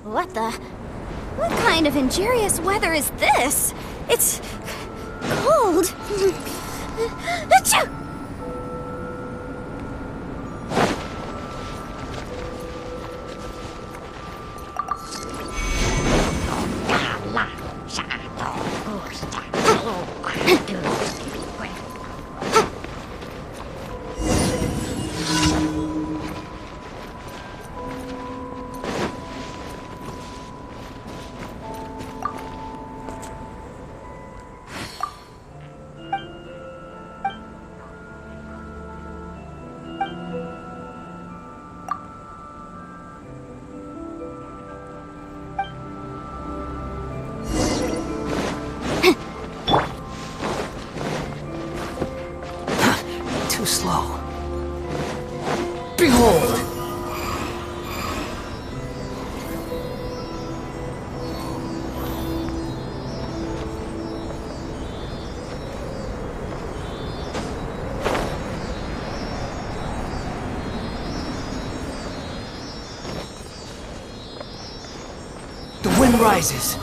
What the? What kind of injurious weather is this? It's cold. Achoo! Slow. Behold! The wind rises.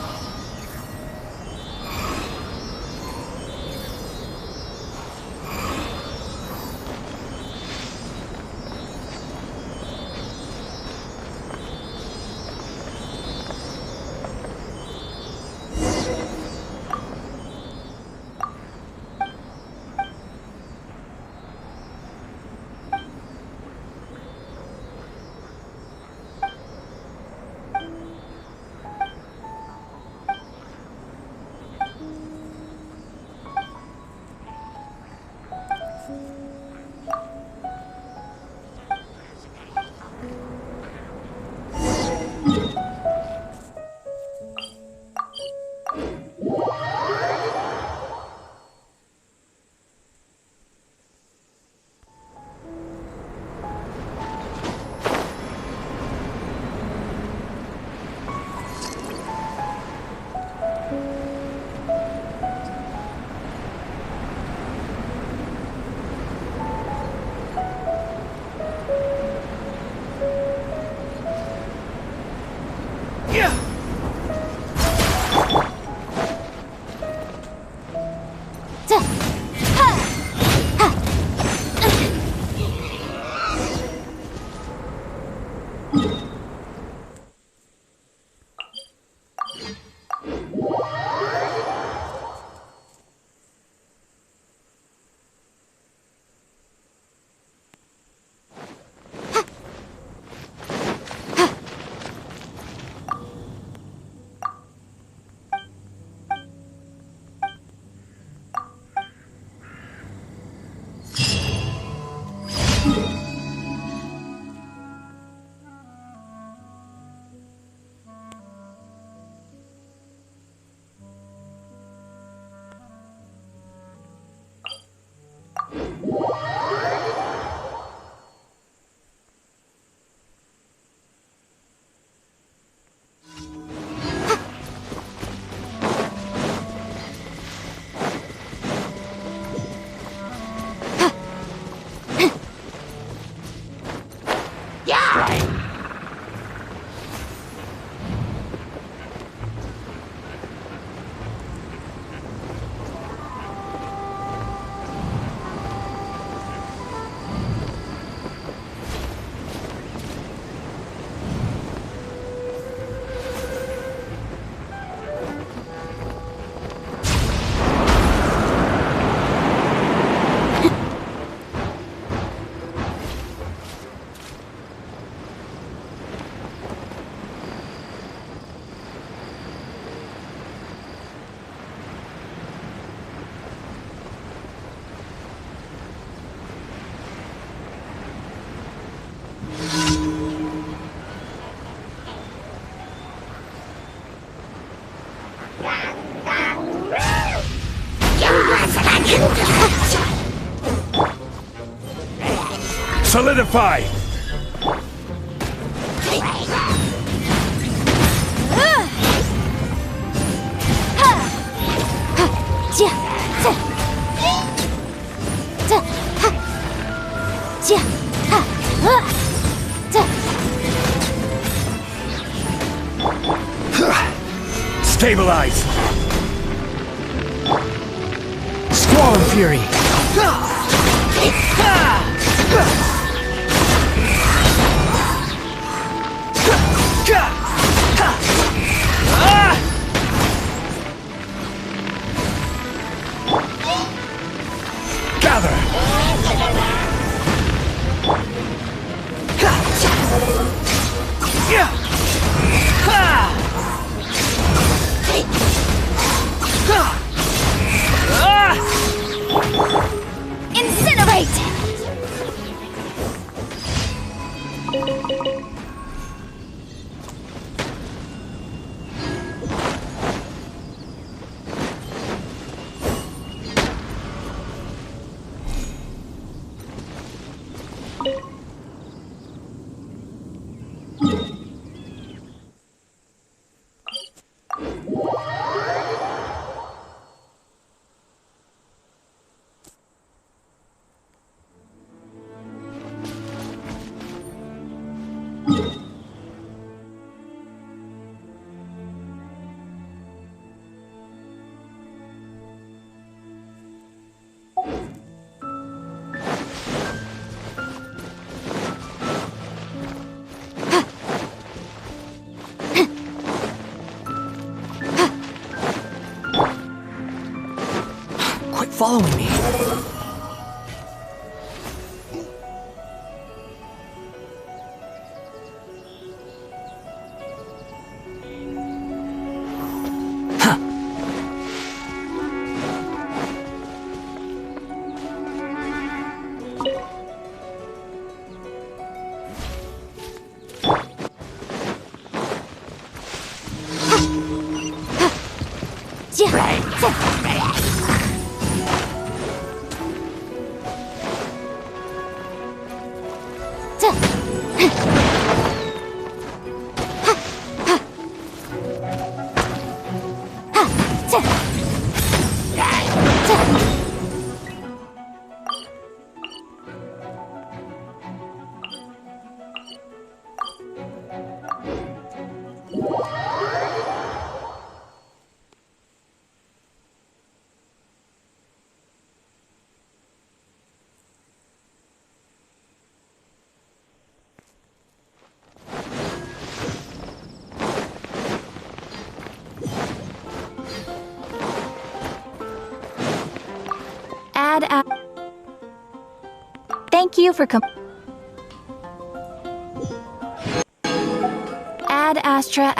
Solidify! Stabilize! Squall and Fury! Gather! Incinerate! Quit following me. Thank you for Ad Astra.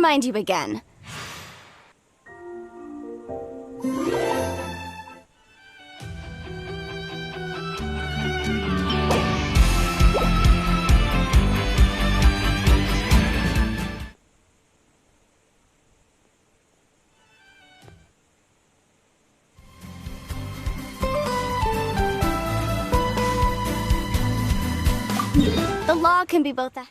remind you again. The law can be both a...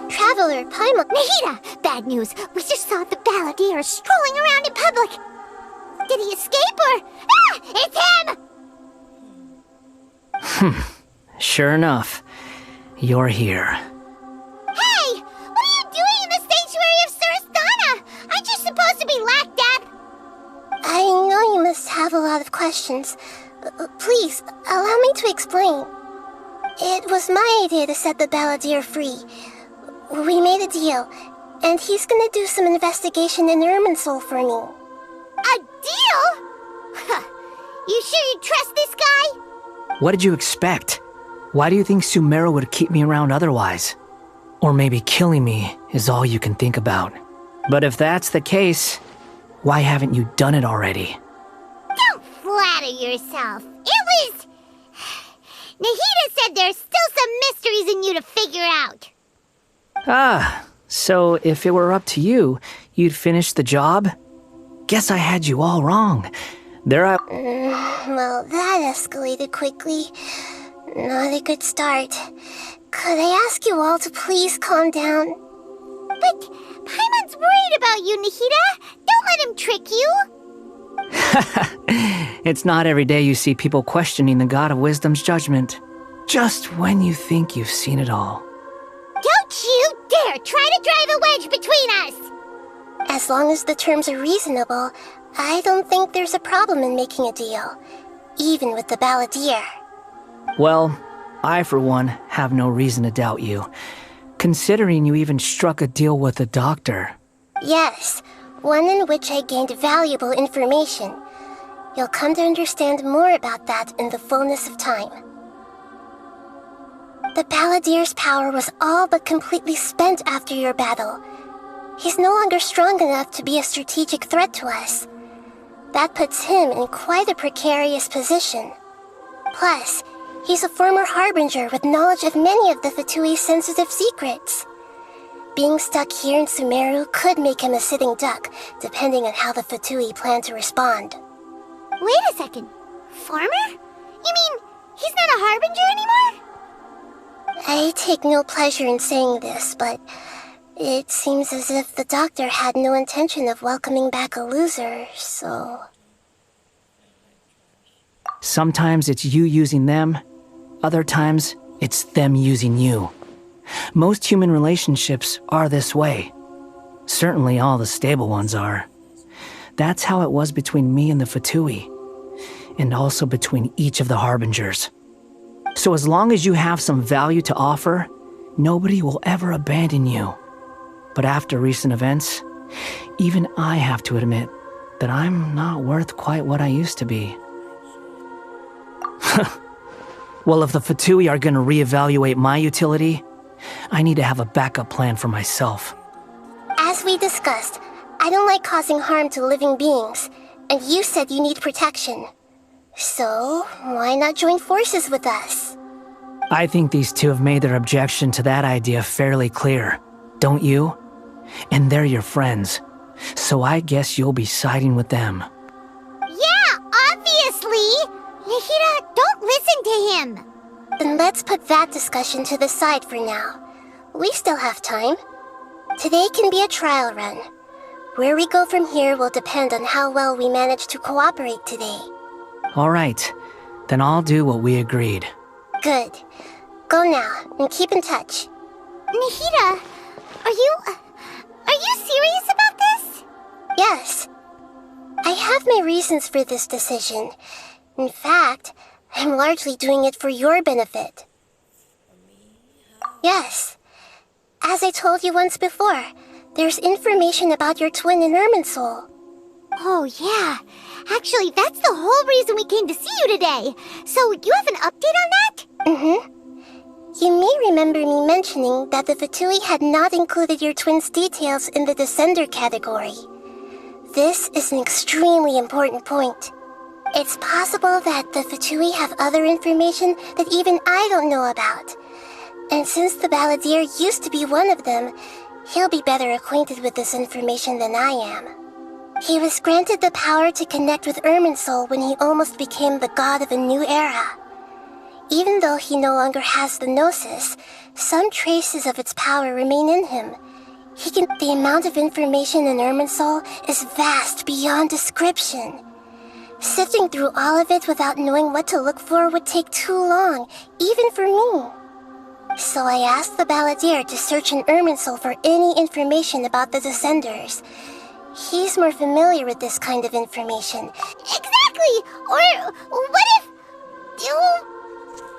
Traveler Paimon. Nahida! Bad news. We just saw the balladeer strolling around in public. Did he escape or... Ah! It's him! Sure enough, you're here. Hey! What are you doing in the sanctuary of Surasthana? Aren't you supposed to be lacked at? I know you must have a lot of questions. Please, allow me to explain. It was my idea to set the balladeer free. We made a deal, and he's gonna do some investigation in Irminsul for me. A deal? Huh. You sure you trust this guy? What did you expect? Why do you think Sumeru would keep me around otherwise? Or maybe killing me is all you can think about. But if that's the case, why haven't you done it already? Don't flatter yourself. It was... Nahida said there's still some mysteries in you to figure out. Ah, so if it were up to you, you'd finish the job? Guess I had you all wrong. Well, that escalated quickly. Not a good start. Could I ask you all to please calm down? But Paimon's worried about you, Nahida. Don't let him trick you. It's not every day you see people questioning the God of Wisdom's judgment. Just when you think you've seen it all. Don't you dare try to drive a wedge between us! As long as the terms are reasonable, I don't think there's a problem in making a deal. Even with the balladeer. Well, I for one have no reason to doubt you. Considering you even struck a deal with the doctor. Yes, one in which I gained valuable information. You'll come to understand more about that in the fullness of time. The balladeer's power was all but completely spent after your battle. He's no longer strong enough to be a strategic threat to us. That puts him in quite a precarious position. Plus, he's a former harbinger with knowledge of many of the Fatui's sensitive secrets. Being stuck here in Sumeru could make him a sitting duck, depending on how the Fatui plan to respond. Wait a second. Farmer? You mean he's not a harbinger anymore? I take no pleasure in saying this, but it seems as if the doctor had no intention of welcoming back a loser, so... Sometimes it's you using them, Other times, it's them using you. Most human relationships are this way. Certainly all the stable ones are. That's how it was between me and the Fatui, and also between each of the Harbingers. So as long as you have some value to offer, nobody will ever abandon you. But after recent events, even I have to admit that I'm not worth quite what I used to be. Well, if the Fatui are gonna reevaluate my utility, I need to have a backup plan for myself. As we discussed, I don't like causing harm to living beings, and you said you need protection. So, why not join forces with us? I think these two have made their objection to that idea fairly clear, don't you? And they're your friends, so I guess you'll be siding with them. Yeah, obviously! Nihira, don't listen to him! Then let's put that discussion to the side for now. We still have time. Today can be a trial run. Where we go from here will depend on how well we manage to cooperate today. Alright, then I'll do what we agreed. Good. Go now, and keep in touch. Nihira, are you serious about this? Yes. I have my reasons for this decision. In fact, I'm largely doing it for your benefit. Yes. As I told you once before, there's information about your twin in Irminsul. Oh, yeah. Actually, that's the whole reason we came to see you today. So, you have an update on that? Mm-hmm. You may remember me mentioning that the Fatui had not included your twin's details in the Descender category. This is an extremely important point. It's possible that the Fatui have other information that even I don't know about. And since the Balladeer used to be one of them, he'll be better acquainted with this information than I am. He was granted the power to connect with Irminsul when he almost became the god of a new era. Even though he no longer has the Gnosis, some traces of its power remain in him. The amount of information in Irminsul is vast beyond description. Sifting through all of it without knowing what to look for would take too long, even for me. So I asked the Balladeer to search in Irminsul for any information about the Descenders. He's more familiar with this kind of information. Exactly! Or what if...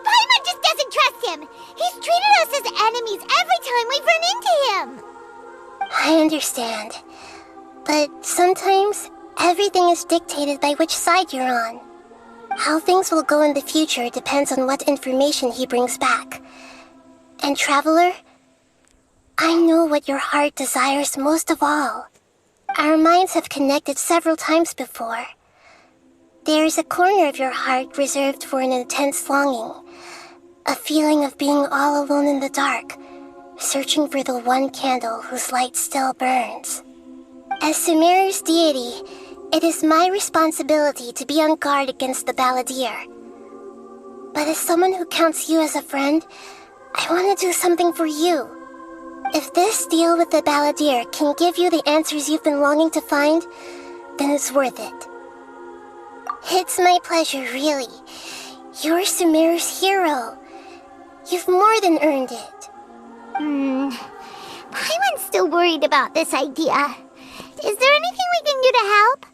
Paimon just doesn't trust him! He's treated us as enemies every time we've run into him! I understand. But sometimes, everything is dictated by which side you're on. How things will go in the future depends on what information he brings back. And Traveler, I know what your heart desires most of all. Our minds have connected several times before. There is a corner of your heart reserved for an intense longing. A feeling of being all alone in the dark, searching for the one candle whose light still burns. As Sumeru's deity, it is my responsibility to be on guard against the Balladeer. But as someone who counts you as a friend, I want to do something for you. If this deal with the Balladeer can give you the answers you've been longing to find, then it's worth it. It's my pleasure, really. You're Sumeru's hero. You've more than earned it. Paimon's still worried about this idea. Is there anything we can do to help?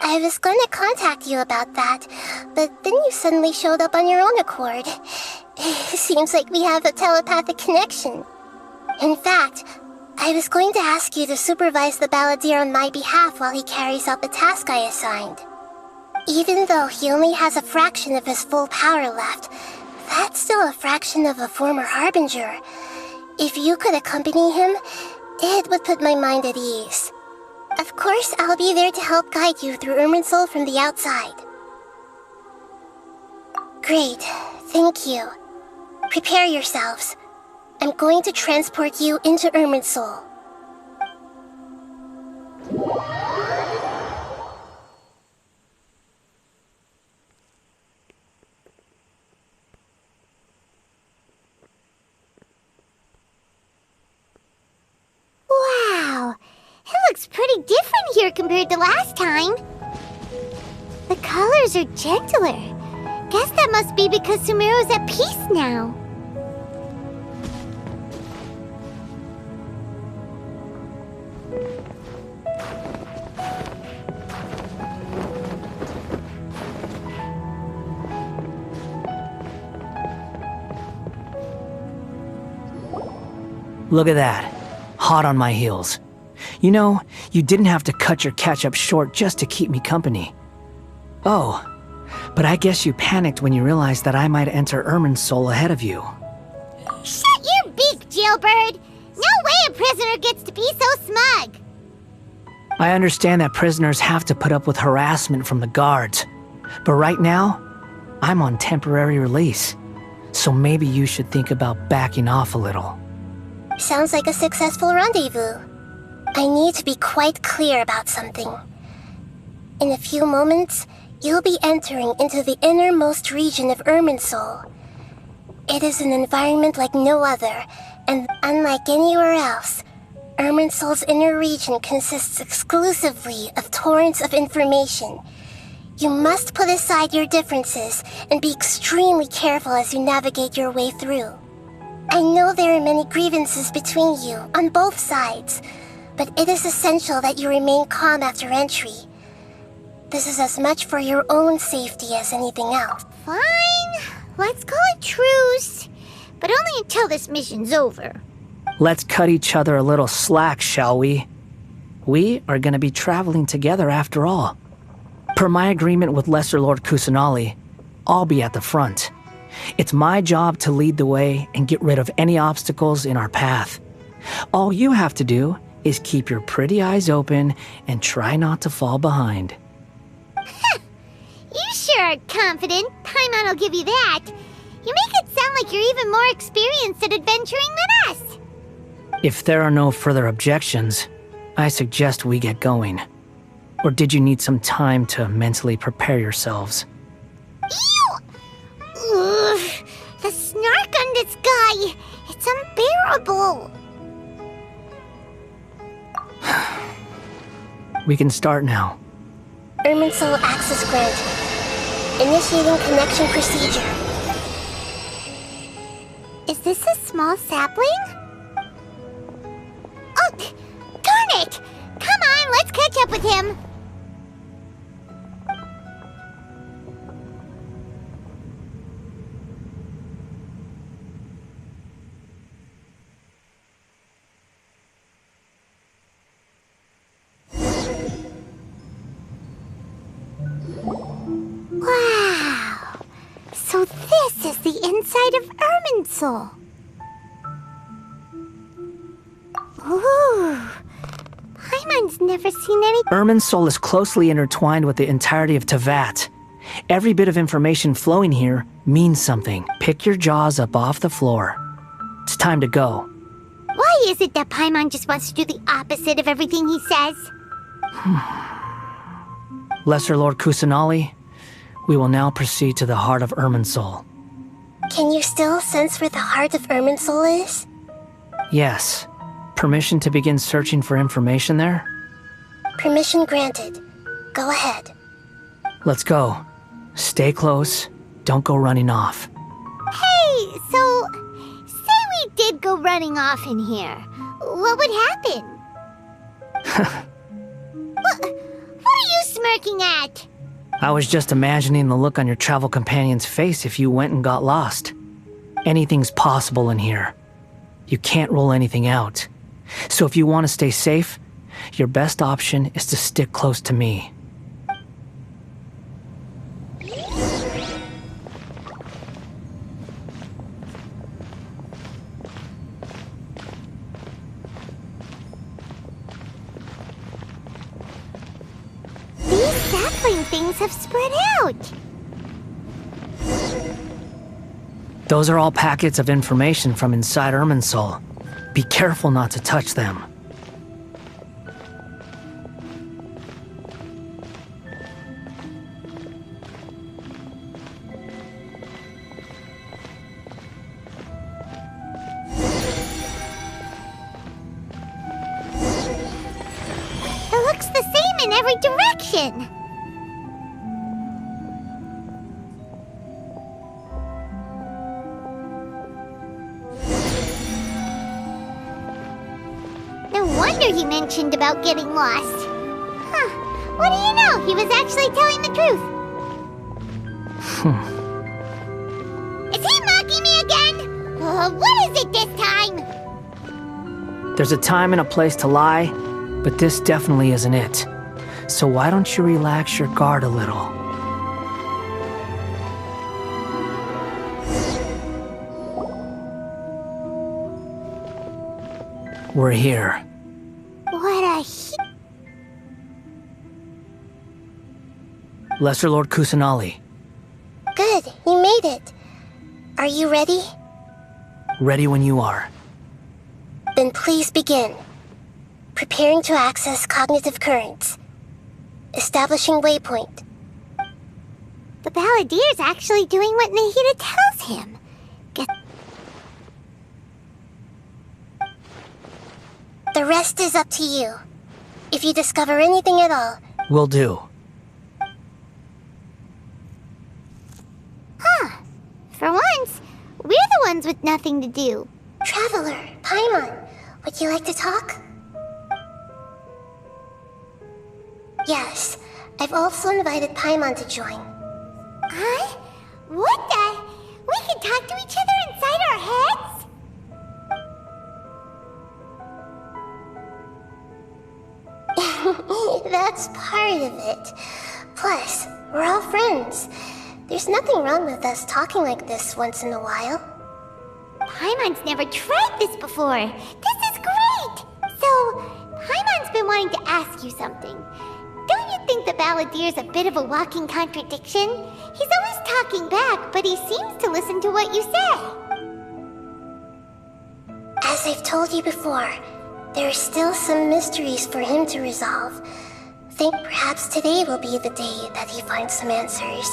I was going to contact you about that, but then you suddenly showed up on your own accord. It seems like we have a telepathic connection. In fact, I was going to ask you to supervise the Balladeer on my behalf while he carries out the task I assigned. Even though he only has a fraction of his full power left, that's still a fraction of a former Harbinger. If you could accompany him, it would put my mind at ease. Of course, I'll be there to help guide you through Irminsul from the outside. Great, thank you. Prepare yourselves. I'm going to transport you into Irminsul. Wow! It looks pretty different here compared to last time. The colors are gentler. guess that must be because Sumeru's at peace now. Look at that. Hot on my heels. You know, you didn't have to cut your catch-up short just to keep me company. Oh, but I guess you panicked when you realized that I might enter Irminsul ahead of you. Shut your beak, jailbird! No way a prisoner gets to be so smug! I understand that prisoners have to put up with harassment from the guards, but right now, I'm on temporary release, so maybe you should think about backing off a little. Sounds like a successful rendezvous. I need to be quite clear about something. In a few moments, you'll be entering into the innermost region of Irminsul. It is an environment like no other, and unlike anywhere else, Irminsul's inner region consists exclusively of torrents of information. You must put aside your differences and be extremely careful as you navigate your way through. I know there are many grievances between you on both sides, but it is essential that you remain calm after entry. This is as much for your own safety as anything else. Fine, let's call it truce, but only until this mission's over. Let's cut each other a little slack, shall we? We are going to be traveling together after all. Per my agreement with Lesser Lord Kusanali, I'll be at the front. It's my job to lead the way and get rid of any obstacles in our path. All you have to do is keep your pretty eyes open and try not to fall behind. You sure are confident. Paimon will give you that. You make it sound like you're even more experienced at adventuring than us. If there are no further objections, I suggest we get going. Or did you need some time to mentally prepare yourselves? Ew! Ugh, the snark on this guy! It's unbearable! We can start now. Irminsul access granted. Initiating connection procedure. Is this a small sapling? Oh, darn it! Come on, let's catch up with him! Wow! So this is the inside of Irminsul. Ooh, Paimon's never seen any. Irminsul is closely intertwined with the entirety of Teyvat. Every bit of information flowing here means something. Pick your jaws up off the floor. It's time to go. Why is it that Paimon just wants to do the opposite of everything he says? Lesser Lord Kusanali, we will now proceed to the heart of Irminsul. Can you still sense where the heart of Irminsul is? Yes. Permission to begin searching for information there? Permission granted. Go ahead. Let's go. Stay close. Don't go running off. Hey, so, say we did go running off in here. What would happen? What are you smirking at? I was just imagining the look on your travel companion's face if you went and got lost. Anything's possible in here. You can't rule anything out. So if you want to stay safe, your best option is to stick close to me. These sapling things have spread out. Those are all packets of information from inside Irminsul. Be careful not to touch them. It looks the same in every direction. wonder he mentioned about getting lost. Huh. What do you know? He was actually telling the truth. Is he mocking me again? What is it this time? There's a time and a place to lie, but this definitely isn't it. So why don't you relax your guard a little? We're here. What a Lesser Lord Kusanali. Good, you made it. Are you ready? Ready when you are. Then please begin. Preparing to access cognitive currents. Establishing waypoint. The Balladier's actually doing what Nahida tells him. The rest is up to you. If you discover anything at all... Will do. Huh. For once, we're the ones with nothing to do. Traveler, Paimon, would you like to talk? Yes, I've also invited Paimon to join. Huh? What the? We can talk to each other inside our heads? That's part of it. Plus, we're all friends. There's nothing wrong with us talking like this once in a while. Paimon's never tried this before. This is great! So, Paimon's been wanting to ask you something. Don't you think the Balladier's a bit of a walking contradiction? He's always talking back, but he seems to listen to what you say. As I've told you before, there are still some mysteries for him to resolve. Think perhaps today will be the day that he finds some answers.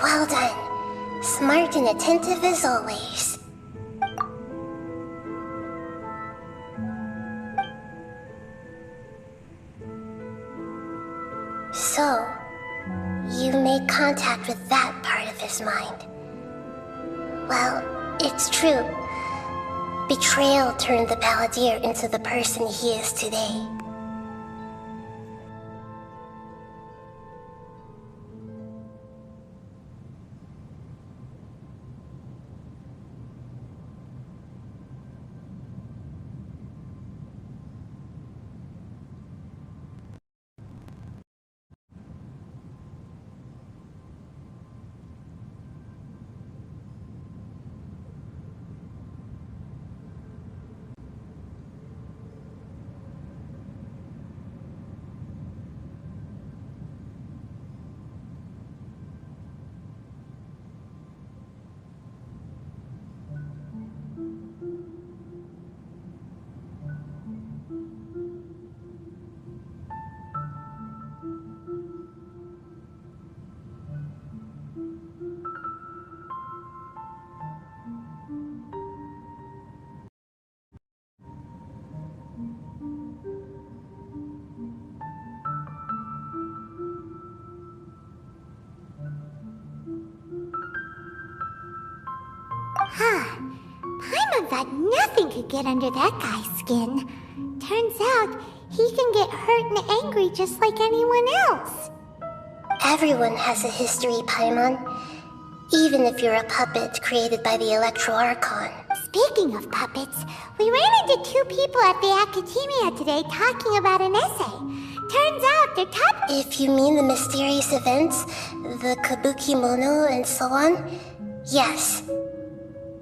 Well done. Smart and attentive as always. So, you made contact with that part of his mind. Well, it's true. Betrayal turned the Balladeer into the person he is today. Huh. Paimon thought nothing could get under that guy's skin. Turns out, he can get hurt and angry just like anyone else. Everyone has a history, Paimon. Even if you're a puppet created by the Electro Archon. Speaking of puppets, we ran into two people at the Academia today talking about an essay. Turns out they're top... If you mean the mysterious events, the Kabuki Mono and so on, yes.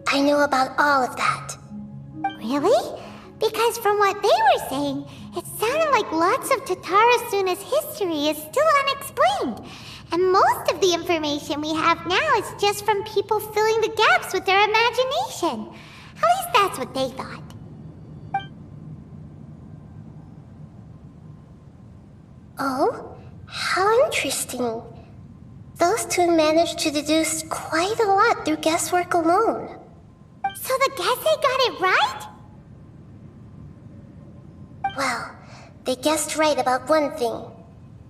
I know about all of that. Really? Because from what they were saying, it sounded like lots of Tatara Suna's history is still unexplained. And most of the information we have now is just from people filling the gaps with their imagination. At least that's what they thought. Oh? How interesting. Those two managed to deduce quite a lot through guesswork alone. So the Gase got it right? Well, they guessed right about one thing.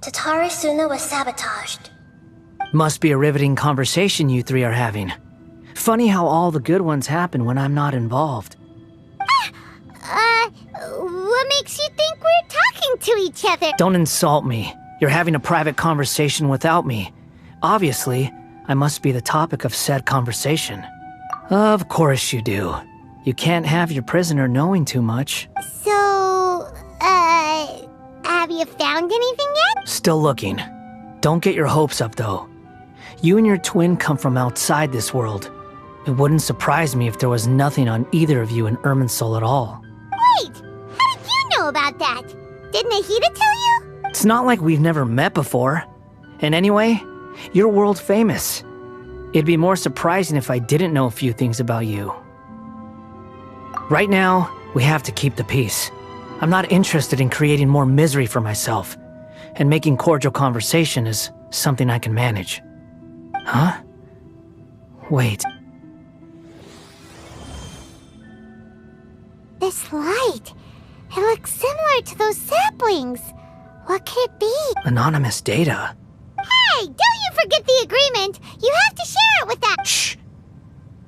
Tatara Suna was sabotaged. Must be a riveting conversation you three are having. Funny how all the good ones happen when I'm not involved. What makes you think we're talking to each other? Don't insult me. You're having a private conversation without me. Obviously, I must be the topic of said conversation. Of course you do. You can't have your prisoner knowing too much. So, have you found anything yet? Still looking. Don't get your hopes up, though. You and your twin come from outside this world. It wouldn't surprise me if there was nothing on either of you in Irminsul at all. Wait! How did you know about that? Didn't Ahita tell you? It's not like we've never met before. And anyway, you're world famous. It'd be more surprising if I didn't know a few things about you. Right now, we have to keep the peace. I'm not interested in creating more misery for myself, and making cordial conversation is something I can manage. Huh? Wait. This light. It looks similar to those saplings. What could it be? Anonymous data. Hey, don't you forget the agreement! You have to share it with us! Shh.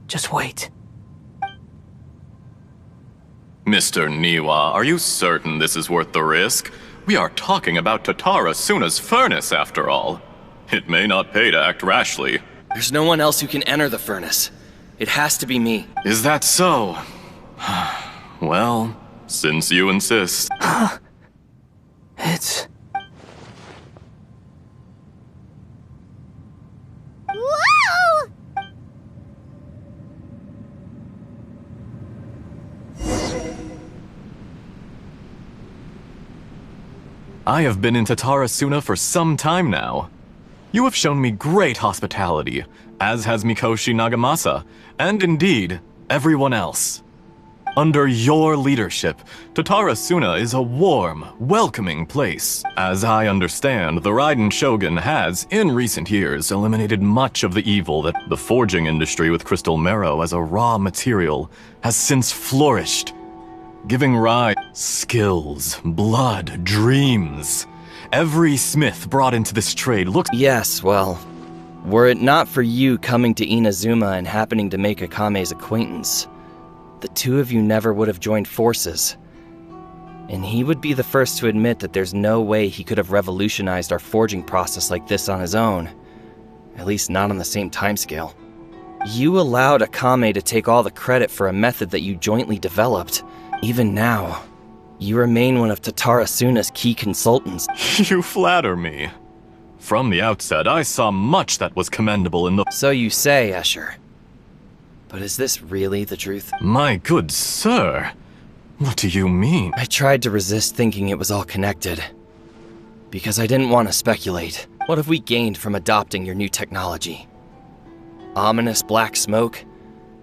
Just wait. Mr. Niwa, are you certain this is worth the risk? We are talking about Tatara Suna's furnace, after all. It may not pay to act rashly. There's no one else who can enter the furnace. It has to be me. Is that so? Well, since you insist. It's... Whoa! I have been in Tatara Suna for some time now. You have shown me great hospitality, as has Mikoshi Nagamasa, and indeed, everyone else. Under your leadership, Tatara Suna is a warm, welcoming place. As I understand, the Raiden Shogun has, in recent years, eliminated much of the evil that the forging industry with crystal marrow as a raw material has since flourished, giving rise to skills, blood, dreams. Every smith brought into this trade looks— Yes, well, were it not for you coming to Inazuma and happening to make Akame's acquaintance, the two of you never would have joined forces. And he would be the first to admit that there's no way he could have revolutionized our forging process like this on his own. At least not on the same timescale. You allowed Akame to take all the credit for a method that you jointly developed. Even now, you remain one of Tatara Suna's key consultants. You flatter me. From the outset, I saw much that was commendable in the— So you say, Escher. But is this really the truth? My good sir, what do you mean? I tried to resist thinking it was all connected. Because I didn't want to speculate. What have we gained from adopting your new technology? Ominous black smoke?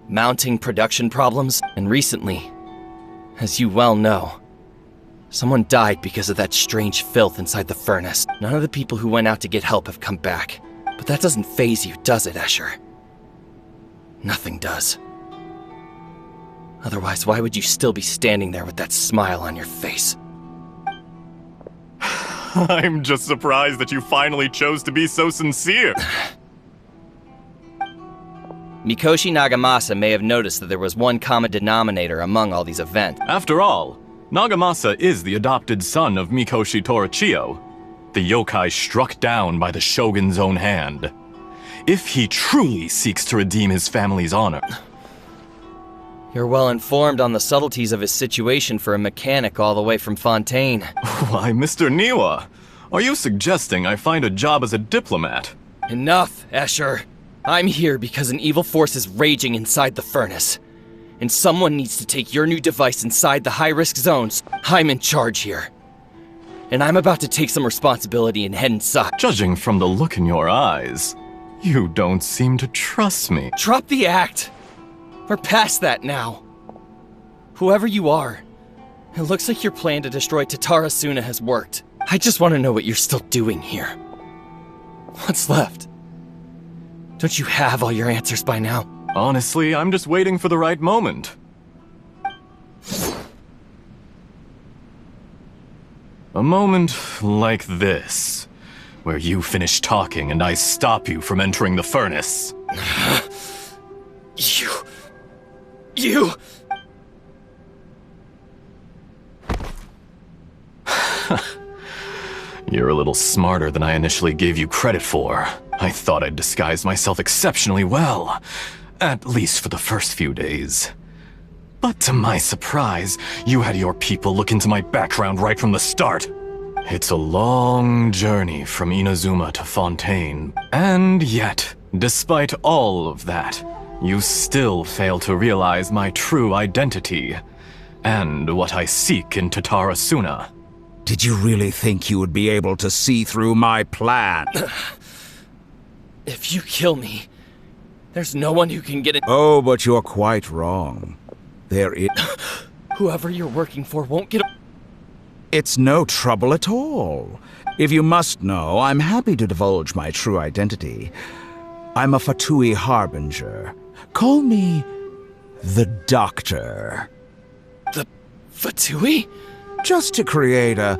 Mounting production problems? And recently, as you well know, someone died because of that strange filth inside the furnace. None of the people who went out to get help have come back. But that doesn't faze you, does it, Escher? Nothing does. Otherwise, why would you still be standing there with that smile on your face? I'm just surprised that you finally chose to be so sincere. Mikoshi Nagamasa may have noticed that there was one common denominator among all these events. After all, Nagamasa is the adopted son of Mikoshi Torachiyo, the yokai struck down by the Shogun's own hand. If he truly seeks to redeem his family's honor. You're well informed on the subtleties of his situation for a mechanic all the way from Fontaine. Why, Mr. Niwa, are you suggesting I find a job as a diplomat? Enough, Escher. I'm here because an evil force is raging inside the furnace. And someone needs to take your new device inside the high-risk zones. I'm in charge here. And I'm about to take some responsibility and head inside. Judging from the look in your eyes, you don't seem to trust me. Drop the act! We're past that now. Whoever you are, it looks like your plan to destroy Tatara Suna has worked. I just want to know what you're still doing here. What's left? Don't you have all your answers by now? Honestly, I'm just waiting for the right moment. A moment like this, where you finish talking and I stop you from entering the furnace. You... You're a little smarter than I initially gave you credit for. I thought I'd disguised myself exceptionally well, at least for the first few days. But to my surprise, you had your people look into my background right from the start. It's a long journey from Inazuma to Fontaine, and yet, despite all of that, you still fail to realize my true identity, and what I seek in Tatarasuna. Did you really think you would be able to see through my plan? If you kill me, there's no one who can get in. Oh, but you're quite wrong. There is... Whoever you're working for won't get a... It's no trouble at all. If you must know, I'm happy to divulge my true identity. I'm a Fatui Harbinger. Call me... the Doctor. The Fatui? Just to create a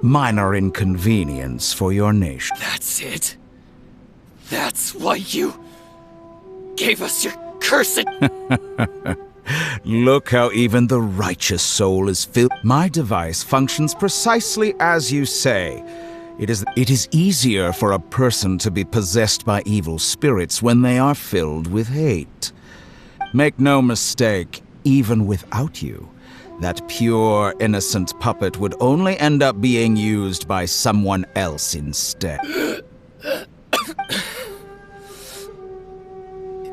minor inconvenience for your nation. That's it. That's why you gave us your cursed... Look how even the righteous soul is filled. My device functions precisely as you say. It is easier for a person to be possessed by evil spirits when they are filled with hate. Make no mistake, even without you, that pure, innocent puppet would only end up being used by someone else instead.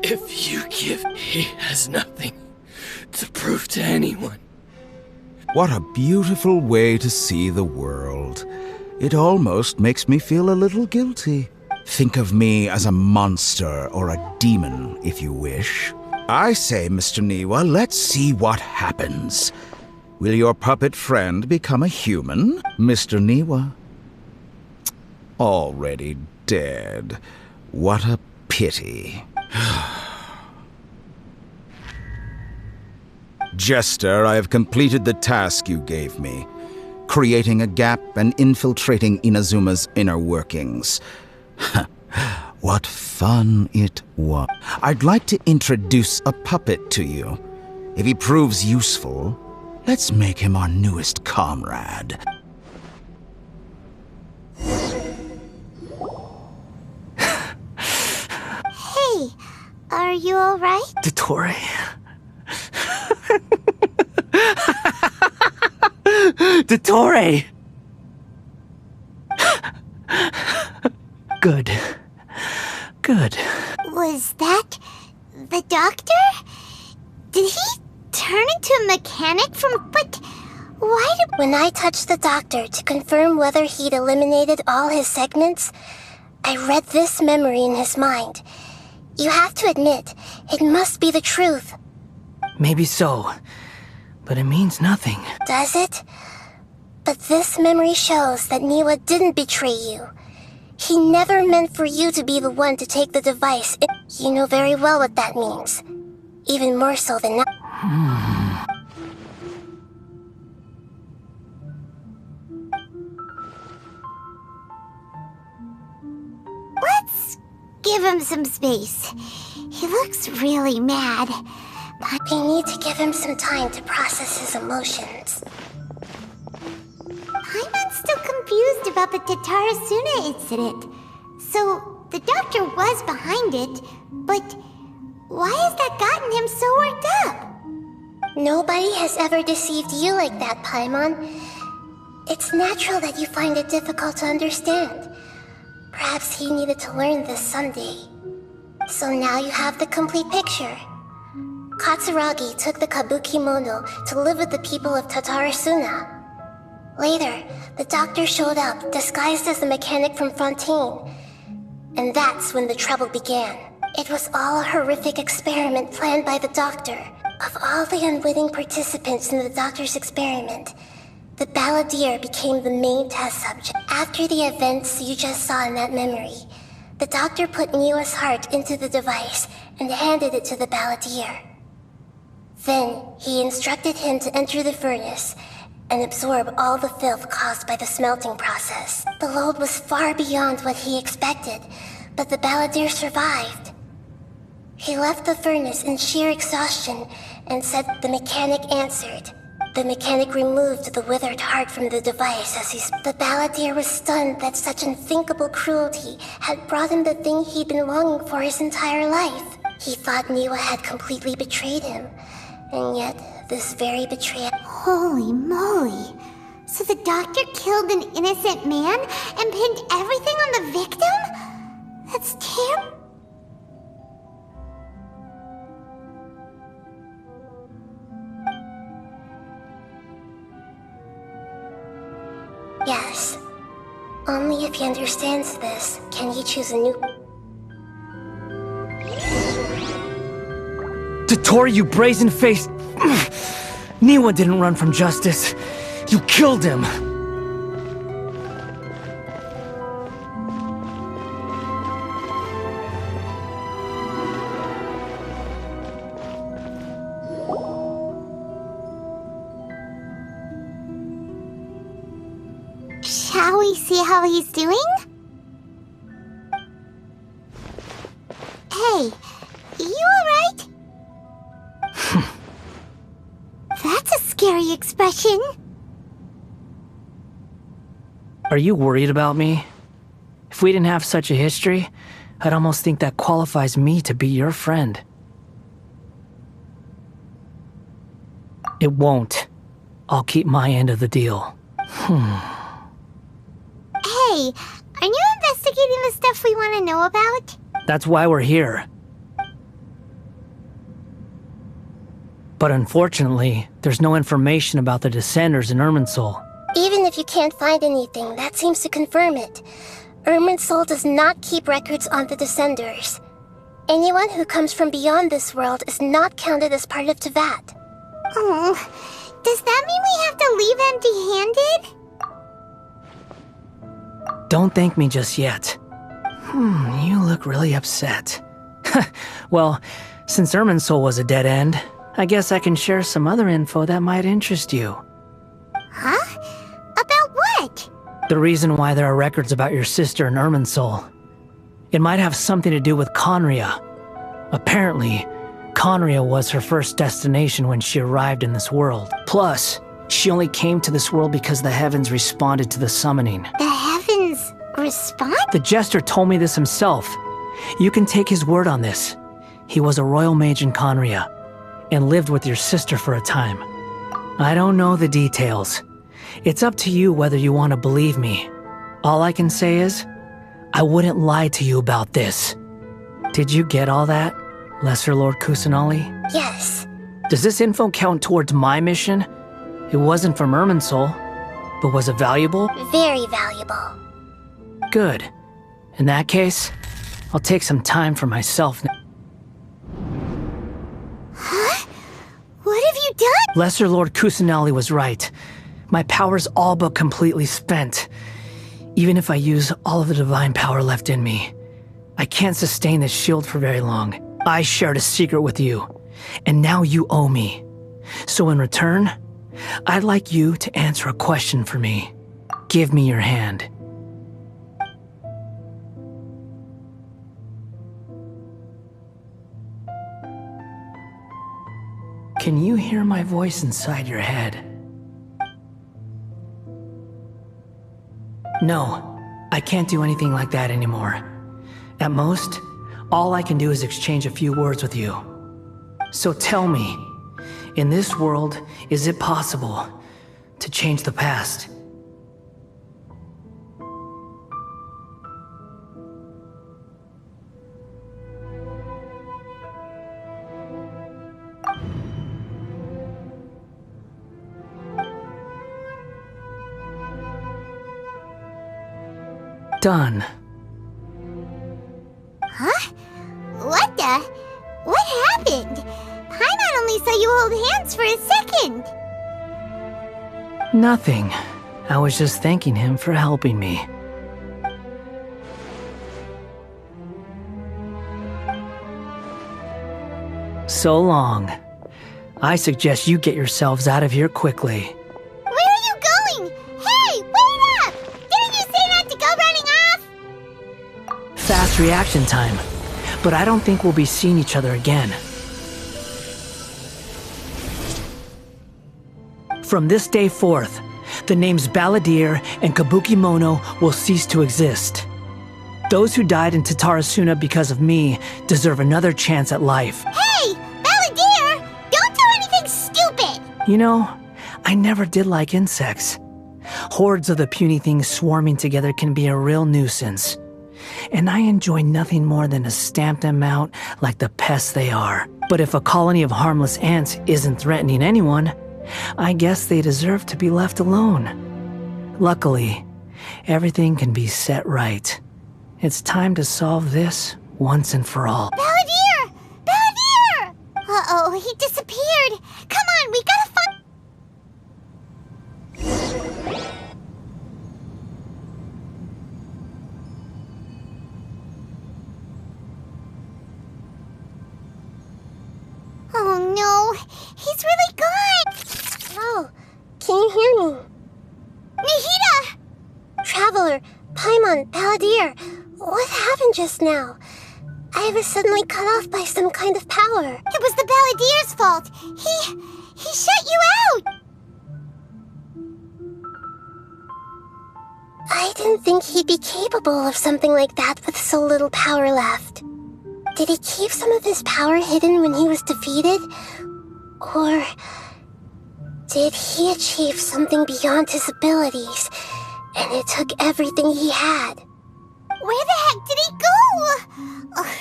If you give, he has nothing to prove to anyone. What a beautiful way to see the world. It almost makes me feel a little guilty. Think of me as a monster or a demon, if you wish. I say, Mr. Niwa, let's see what happens. Will your puppet friend become a human, Mr. Niwa? Already dead. What a pity. Jester, I have completed the task you gave me, creating a gap and infiltrating Inazuma's inner workings. What fun it was. I'd like to introduce a puppet to you. If he proves useful, let's make him our newest comrade. Hey, are you alright? Dottore. Dottore! Good. Good. Was that the doctor? Did he turn into a mechanic from... But why did... When I touched the doctor to confirm whether he'd eliminated all his segments, I read this memory in his mind. You have to admit, it must be the truth. Maybe so, but it means nothing. Does it? But this memory shows that Niwa didn't betray you. He never meant for you to be the one to take the device. You know very well what that means. Even more so than I. Let's give him some space. He looks really mad. We need to give him some time to process his emotions. Paimon's still confused about the Tatarasuna incident. So, the doctor was behind it, but why has that gotten him so worked up? Nobody has ever deceived you like that, Paimon. It's natural that you find it difficult to understand. Perhaps he needed to learn this someday. So now you have the complete picture. Katsuragi took the Kabukimono to live with the people of Tatarasuna. Later, the doctor showed up, disguised as a mechanic from Fontaine. And that's when the trouble began. It was all a horrific experiment planned by the doctor. Of all the unwitting participants in the doctor's experiment, the balladeer became the main test subject. After the events you just saw in that memory, the doctor put Niwa's heart into the device and handed it to the balladeer. Then, he instructed him to enter the furnace and absorb all the filth caused by the smelting process. The load was far beyond what he expected, but the balladeer survived. He left the furnace in sheer exhaustion and said the mechanic answered. The mechanic removed the withered heart from the device as the balladeer was stunned that such unthinkable cruelty had brought him the thing he'd been longing for his entire life. He thought Niwa had completely betrayed him, and yet this very betrayal... Holy moly! So the doctor killed an innocent man and pinned everything on the victim? That's terrible. Yes. Only if he understands this can he choose a new... Dottore, you brazen-faced... Niwa didn't run from justice. You killed him! Shall we see how he's doing? Hey, you alright? That's a scary expression. Are you worried about me? If we didn't have such a history, I'd almost think that qualifies me to be your friend. It won't. I'll keep my end of the deal. Hey, are you investigating the stuff we want to know about? That's why we're here. But unfortunately, there's no information about the Descenders in Irminsul. Even if you can't find anything, that seems to confirm it. Irminsul does not keep records on the Descenders. Anyone who comes from beyond this world is not counted as part of Teyvat. Oh, does that mean we have to leave empty-handed? Don't thank me just yet. You look really upset. Well, since Irminsul was a dead end, I guess I can share some other info that might interest you. Huh? About what? The reason why there are records about your sister in Irminsul. It might have something to do with Conria. Apparently, Conria was her first destination when she arrived in this world. Plus, she only came to this world because the heavens responded to the summoning. The heavens respond? The jester told me this himself. You can take his word on this. He was a royal mage in Conria, and lived with your sister for a time. I don't know the details. It's up to you whether you want to believe me. All I can say is, I wouldn't lie to you about this. Did you get all that, Lesser Lord Kusanali? Yes. Does this info count towards my mission? It wasn't from Irminsul, but was it valuable? Very valuable. Good. In that case, I'll take some time for myself now. Huh? What have you done? Lesser Lord Kusanali was right. My power's all but completely spent. Even if I use all of the divine power left in me, I can't sustain this shield for very long. I shared a secret with you, and now you owe me. So in return, I'd like you to answer a question for me. Give me your hand. Can you hear my voice inside your head? No, I can't do anything like that anymore. At most, all I can do is exchange a few words with you. So tell me, in this world, is it possible to change the past? Done. Huh? What the? What happened? Paimon only saw you hold hands for a second. Nothing. I was just thanking him for helping me. So long. I suggest you get yourselves out of here quickly. Where are you going? Hey, wait up! Didn't you say not to go running off? Fast reaction time. But I don't think we'll be seeing each other again. From this day forth, the names Balladeer and Kabukimono will cease to exist. Those who died in Tatarasuna because of me deserve another chance at life. Hey! Balladeer! Don't do anything stupid! You know, I never did like insects. Hordes of the puny things swarming together can be a real nuisance. And I enjoy nothing more than to stamp them out like the pests they are. But if a colony of harmless ants isn't threatening anyone, I guess they deserve to be left alone. Luckily, everything can be set right. It's time to solve this once and for all. Balladeer! Balladeer! Uh-oh, he disappeared. Come on, we gotta find... Oh no, he's really gone! Oh, can you hear me? Nahida! Traveler, Paimon, Balladeer, what happened just now? I was suddenly cut off by some kind of power. It was the Balladeer's fault. He shut you out! I didn't think he'd be capable of something like that with so little power left. Did he keep some of his power hidden when he was defeated? Or did he achieve something beyond his abilities, and it took everything he had? Where the heck did he go? Ugh,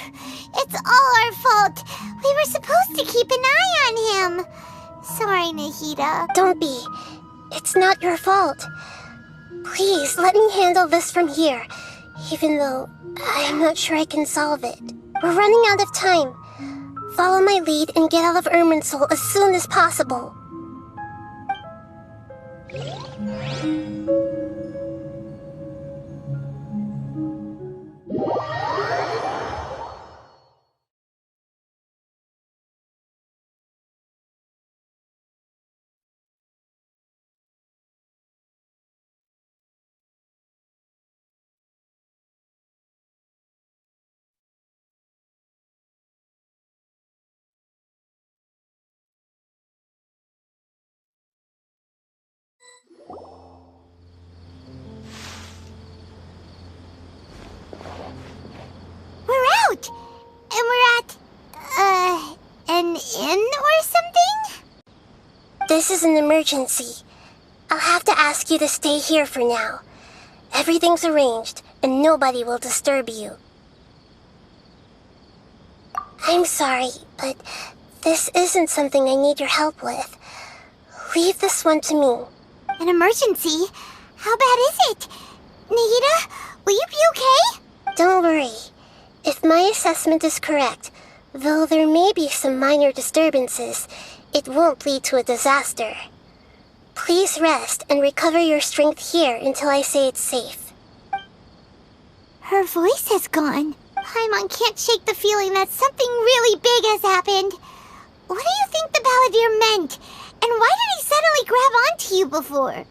it's all our fault. We were supposed to keep an eye on him. Sorry, Nahida. Don't be. It's not your fault. Please, let me handle this from here, even though I'm not sure I can solve it. We're running out of time. Follow my lead and get out of Irminsul as soon as possible. We're out! And we're at, an inn or something? This is an emergency. I'll have to ask you to stay here for now. Everything's arranged, and nobody will disturb you. I'm sorry, but this isn't something I need your help with. Leave this one to me. An emergency? How bad is it? Nahida, will you be okay? Don't worry. If my assessment is correct, though there may be some minor disturbances, it won't lead to a disaster. Please rest and recover your strength here until I say it's safe. Her voice has gone. Paimon can't shake the feeling that something really big has happened. What do you think the Balladeer meant? And why did he suddenly grab onto you before?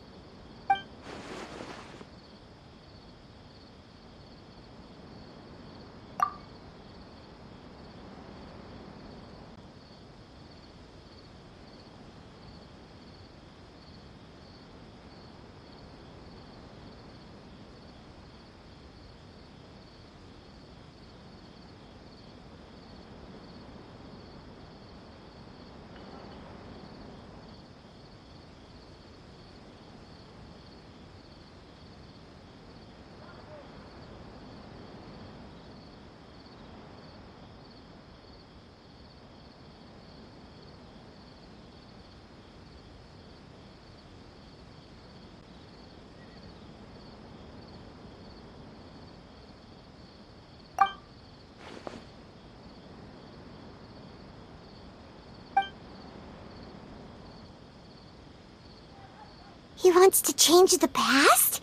He wants to change the past?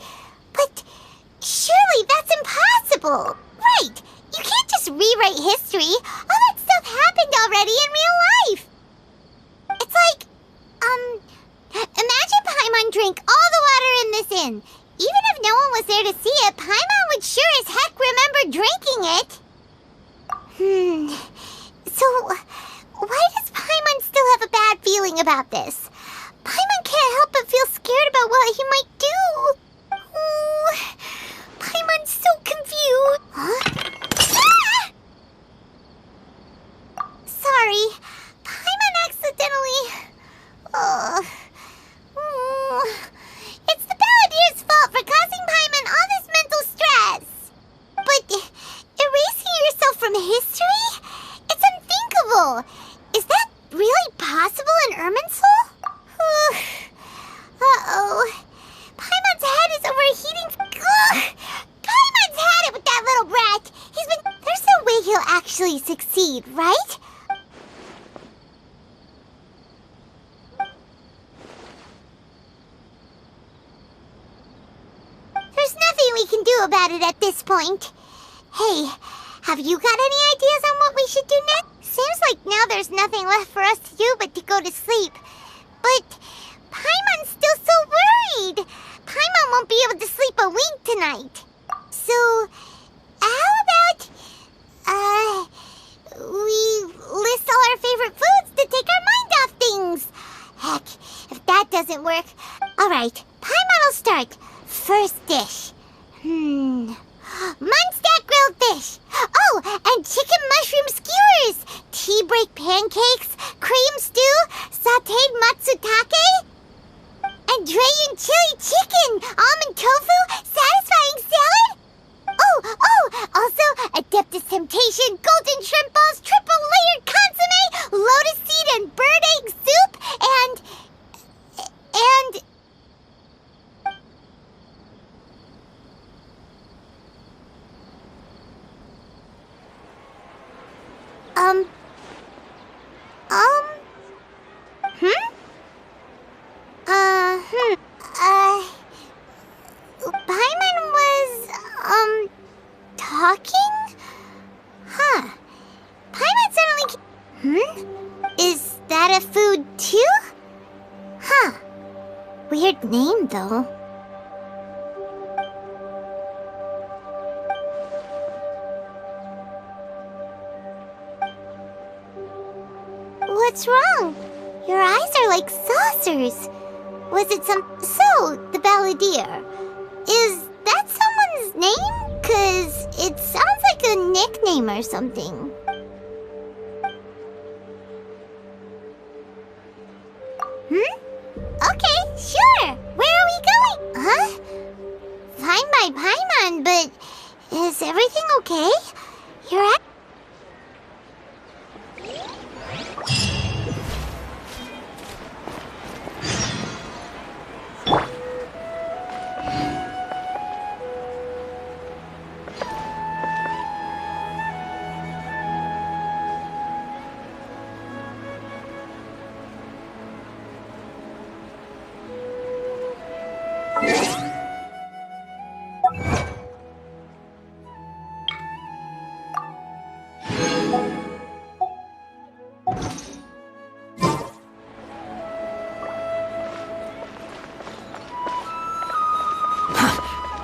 But surely that's impossible! Right! You can't just rewrite history! All that stuff happened already in real life! It's like, imagine Paimon drank all the water in this inn. Even if no one was there to see it, Paimon would sure as heck remember drinking it! So, why does Paimon still have a bad feeling about this? Paimon can't help need, right? There's nothing we can do about it at this point. Hey, have you got any ideas on what we should do next? Seems like now there's nothing left for us to do but to go to sleep. But Paimon's still so worried. Paimon won't be able to sleep a wink tonight. So, how about, we list all our favorite foods to take our mind off things? Heck, if that doesn't work. Alright, Paimon will start. First dish. Munstack grilled fish. Oh, and chicken mushroom skewers. Tea break pancakes. Cream stew. Sauteed matsutake. And Dragon chili chicken. Almond tofu. Satisfying salad. Oh, also Adeptus Temptation. Golden shrimp balls. Triple layered consomme. Lotus seed and bird egg soup. And... Paimon was, talking? Huh. Paimon suddenly... Is that a food too? Huh. Weird name, though. What's wrong? Your eyes are like saucers. Was it some... So, the Balladeer. Is that someone's name? 'Cause it sounds like a nickname or something. Okay, sure. Where are we going? Huh? Fine by Paimon, but... Is everything okay? You're at...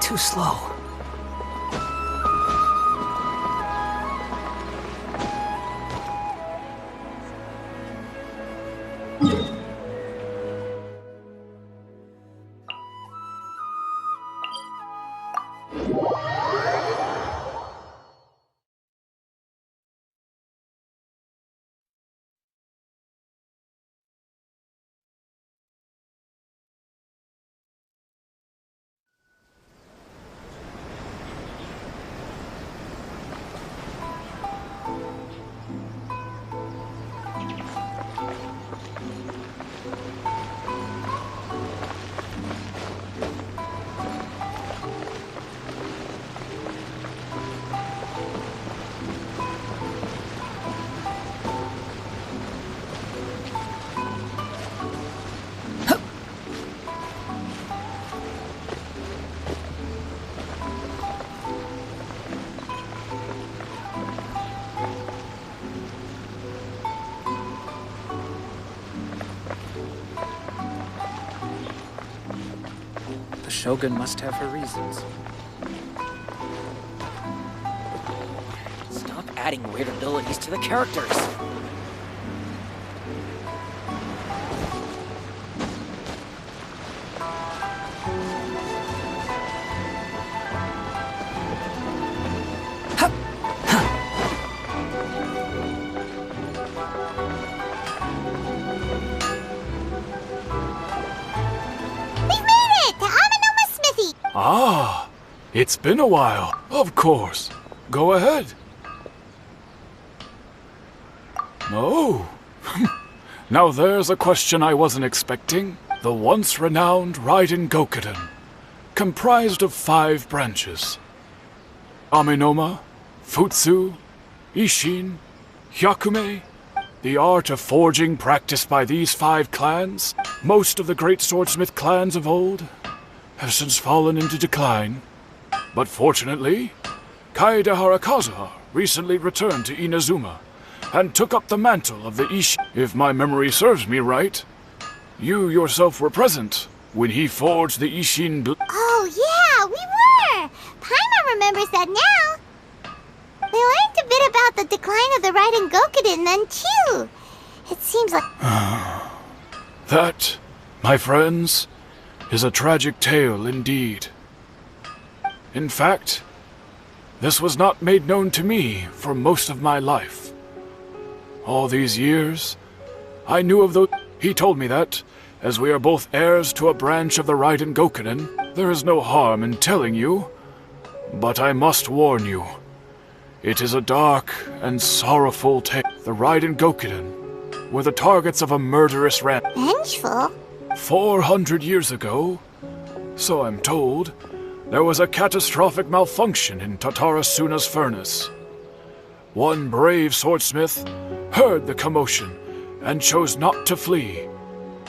Too slow. The Shogun must have her reasons. Stop adding weird abilities to the characters! Ah, it's been a while. Of course. Go ahead. Oh. Now there's a question I wasn't expecting. The once renowned Raiden Gokuden, comprised of 5 branches. Amenoma, Futsu, Ishin, Hyakume, the art of forging practiced by these 5 clans, most of the great swordsmith clans of old, have since fallen into decline. But fortunately, Kaedehara Kazuha recently returned to Inazuma and took up the mantle of the Ishi. If my memory serves me right, you yourself were present when he forged the Ishin Oh yeah, we were! Paimon remembers that now. We learned a bit about the decline of the Raiden Gokuden then too. It seems like... That, my friends, is a tragic tale indeed. In fact, this was not made known to me for most of my life. All these years, I knew of those... He told me that, as we are both heirs to a branch of the Raiden Gokuden, there is no harm in telling you. But I must warn you, it is a dark and sorrowful tale. The Raiden Gokuden were the targets of a murderous Vengeful? 400 years ago, so I'm told, there was a catastrophic malfunction in Tatarasuna's furnace. One brave swordsmith heard the commotion and chose not to flee.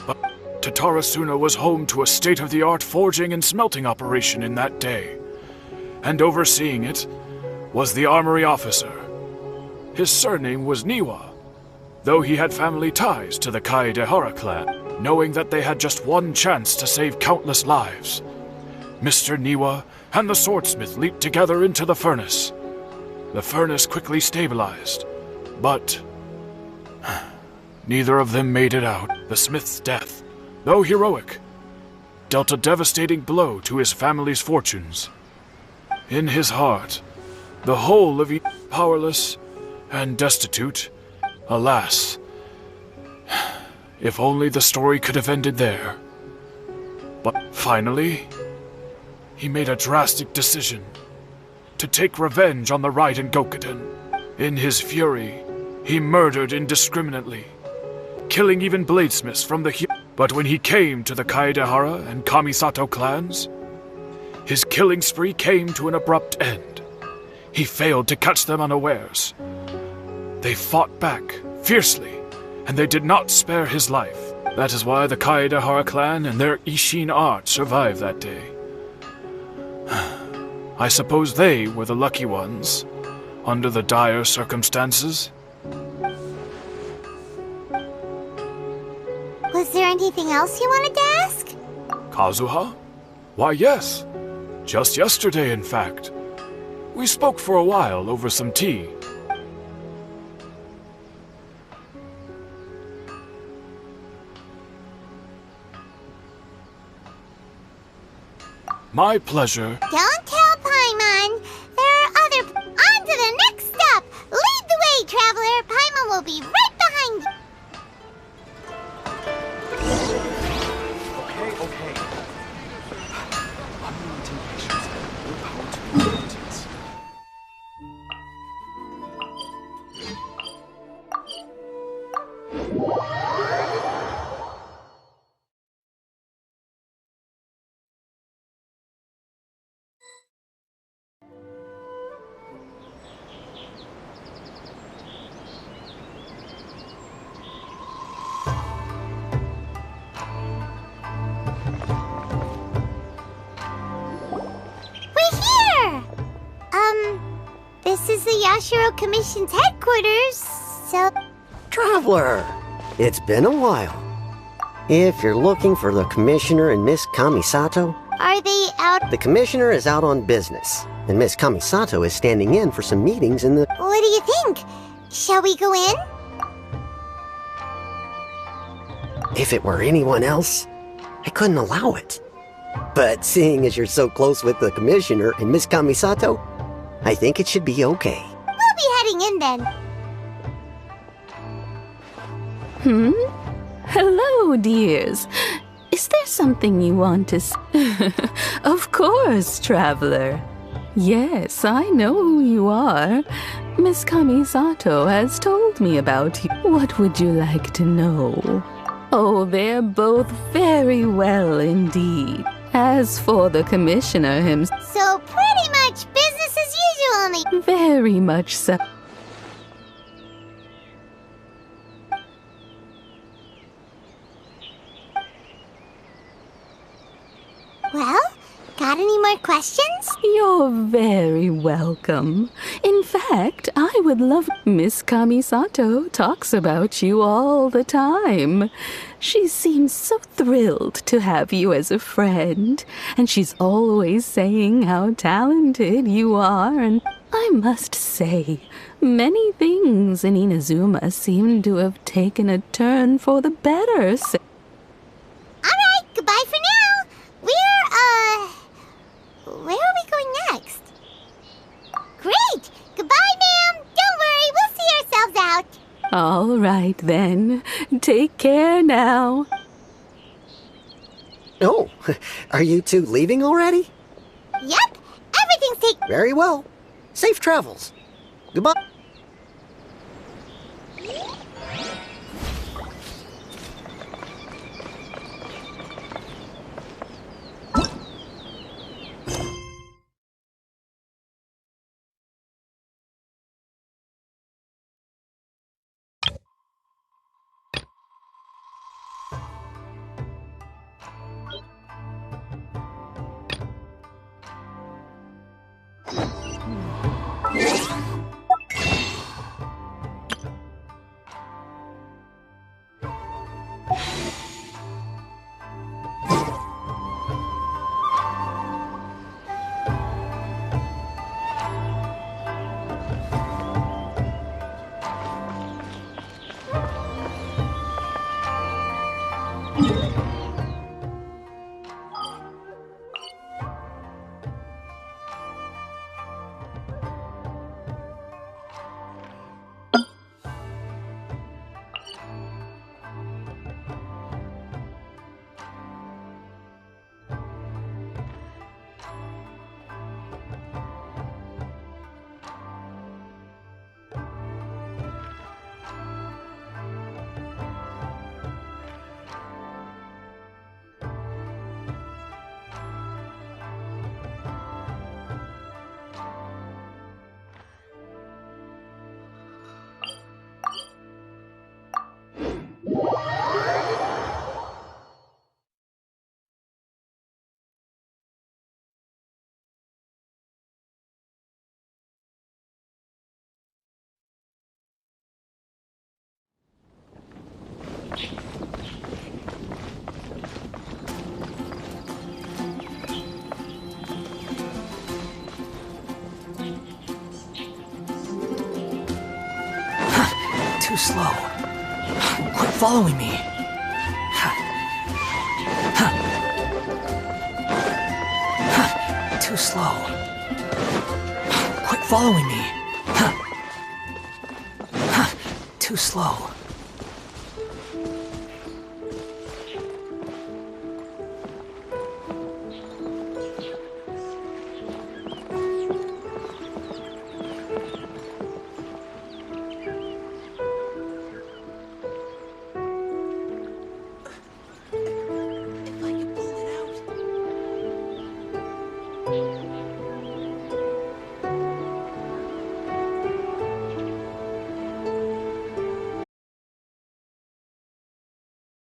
But Tatarasuna was home to a state-of-the-art forging and smelting operation in that day, and overseeing it was the armory officer. His surname was Niwa, though he had family ties to the Kaedehara clan. Knowing that they had just one chance to save countless lives, Mr. Niwa and the swordsmith leaped together into the furnace. The furnace quickly stabilized, but neither of them made it out. The smith's death, though heroic, dealt a devastating blow to his family's fortunes. In his heart, the whole of powerless and destitute, alas. If only the story could have ended there. But finally, he made a drastic decision to take revenge on the Raiden Gokuden. In his fury, he murdered indiscriminately, killing even bladesmiths from the But when he came to the Kaedehara and Kamisato clans, his killing spree came to an abrupt end. He failed to catch them unawares. They fought back fiercely, and they did not spare his life. That is why the Kaedehara clan and their Ishin art survived that day. I suppose they were the lucky ones, under the dire circumstances. Was there anything else you wanted to ask? Kazuha? Why, yes. Just yesterday, in fact. We spoke for a while over some tea. My pleasure. Don't tell Paimon. There are other... On to the next stop! Lead the way, traveler! Paimon will be right behind you. Okay. Unlimited patience. Willpower to incompetence. We're here! This is the Yashiro Commission's headquarters, so... Traveler! It's been a while. If you're looking for the Commissioner and Miss Kamisato, Are they out? the Commissioner is out on business, and Miss Kamisato is standing in for some meetings in the... What do you think? Shall we go in? If it were anyone else, I couldn't allow it. But seeing as you're so close with the Commissioner and Miss Kamisato, I think it should be okay. We'll be heading in then. Hello, dears. Is there something you want to Of course, traveler. Yes, I know who you are. Miss Kamisato has told me about you. What would you like to know? Oh, they're both very well indeed. As for the commissioner himself, So pretty much business as usual, only... very much so. Well, got any more questions? You're very welcome. In fact, I would love... Miss Kamisato talks about you all the time. She seems so thrilled to have you as a friend, and she's always saying how talented you are, and I must say, many things in Inazuma seem to have taken a turn for the better. Alright, goodbye for now. Where are we going next? Great! Goodbye, ma'am! Don't worry, we'll see ourselves out. All right, then. Take care now. Oh, are you two leaving already? Yep, everything's taken. Very well. Safe travels. Goodbye. Too slow. Quit following me. Too slow. Quit following me. Too slow.